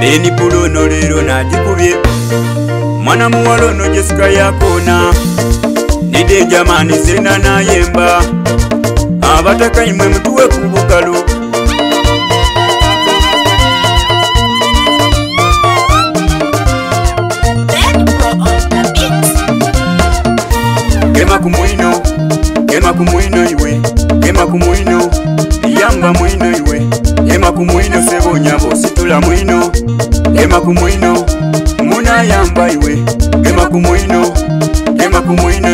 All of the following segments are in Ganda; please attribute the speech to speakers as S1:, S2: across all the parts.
S1: Beni pulono lero najikubye mwana muwalono Jessica yakona nide jamani sena nayemba abataka imwe mutuwe kubukalo Gema kumwino iwe Gema kumwino Yamba mwino iwe Gema kumwino sebo nyabo situla mwino Gema kumwino Muna yamba iwe Gema kumwino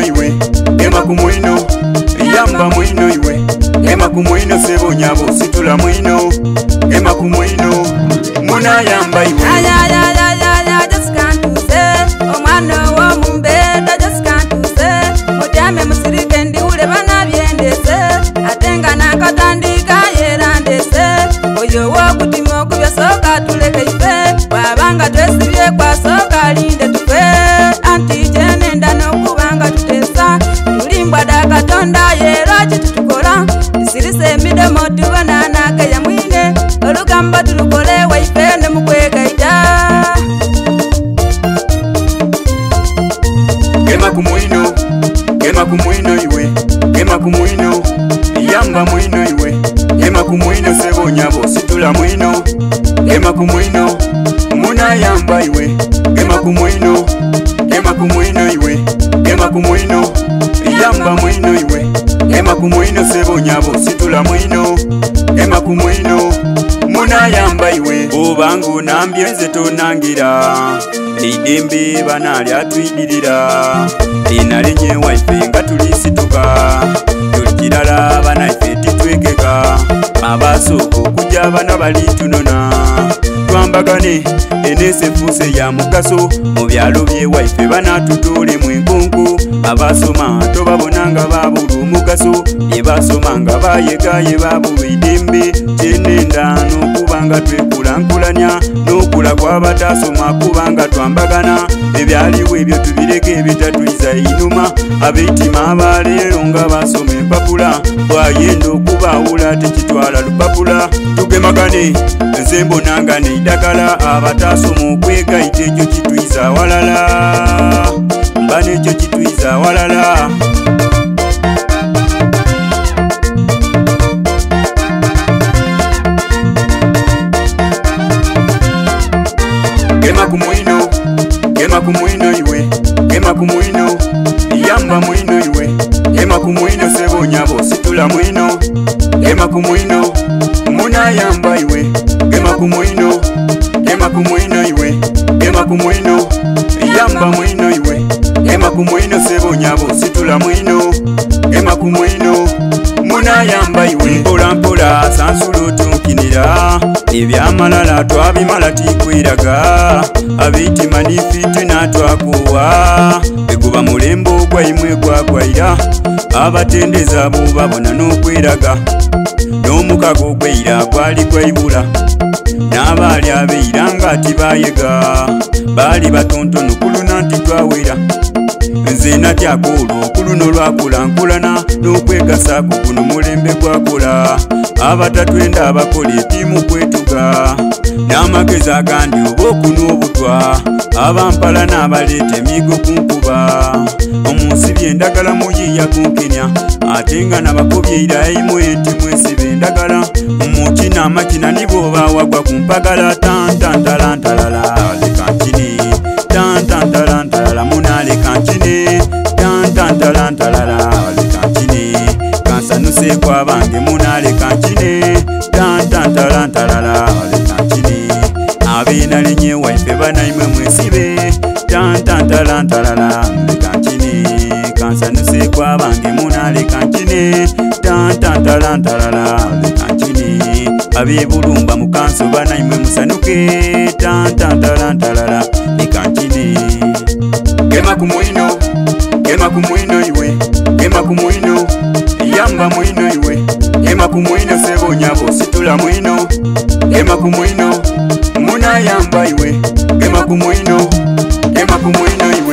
S1: iwe Gema kumwino Yamba mwino iwe Gema kumwino sebo nyabo situla mwino Gema kumwino Muna yamba iwe
S2: Just can't do say oh man wa mumbeda just can't do say ojame musirikendi ule bana byendese atenga nakatandika yerandese oyo wakutimo kubyasoka tuleke ife babanga twesibye kwa soka linde tufe anti jenenda nokubanga tutesa tulimbwa dakatonda yera kitutukola isirise midomo tubana nake ya mwine olugamba tulukole waife ne mukwegaida
S1: Gema kumwino iwe Gema kumwino Yamba mwino iwe Gema kumwino sebo nyabo situla mwino Gema kumwino Muna yamba iwe Gema kumwino iwe Gema kumwino Yamba mwino iwe Gema kumwino sebo nyabo situla mwino Gema kumwino Muna yamba iwe Obangu nambyenze tonangira Idembe banali atwidirira Inalenye waife nga tulisituka Tulikirala banaife titwekeka Abasoko kujja bana balitunona Twambagane enesefuse ya mugaso Mu byalo bye waife bana tutole mwenkonko Abasoma tobabonanga babulu mugaso Bye basoma nga bayegaye babulu idembe Tenenda n'okubanga twekulankulanya N'okula kw'abatasoma kubanga twambagana Ebyaliwo ebyo tubireke ebitatuliza inuma Abeetima abaleero nga basoma empapula Bwayenda okubaawula tekitwala lupapula Tugemagane nze mbonangane idagala abatasoma okwegayita ekyo kitwiza walala Mbane ekyo kitwiza walala Gema kumwino iwe Gema kumwino Yamba mwino iwe Gema kumwino sebo nyabo situla mwino Gema kumwino Muna yamba iwe Gema kumwino iwe Gema kumwino Yamba mwino iwe Gema kumwino sebo nyabo situla mwino Gema kumwino Muna yamba iwe Mpola mpola sansulu tunkinira Ebyamalala twabimala tikwiraga Abeetima nifite natwakuwa Eguba mulembo gwaimwe gwagwaira Abatendeza bo babona n'okweraga N'omukago gweira gwali gwaibula N'abaali abeira nga tibayega Baali batontono kuluna nti twawera Nze natyako olw'okuluno lwakulankulana N'okwegasa ku guno mulembe gwakola Abatatwenda abakola etimu kwetuga N'amagezi agandi oba okunoobutwa Abampala n'abaleeta emigo kunkuba Omunsibye endagala muyiya kunkenya Ate nga nabakobye iraimu enti mwesibe endagala Mukina amakina nibo bawagwa kumpagala Tantantalantalala lekankini Tantantalantalala munalekankini Tantantalantalala lekankini Kansanuse kwabange munalekankini Tantantalantalala lekankini Abenalenye waife banaimwe mwesibe Tantantalantalala lekankini Kansanuse kwabange munalekankini Tantantalantalala lekankini Abebulumba mukanso banaimwe musanuke Tantantalantalala lekankini Gema kumwino iwe Gema kumwino Yamba mwino iwe Gema kumwino sebo nyabo situla mwino Gema kumwino Muna yamba iwe Gema kumwino iwe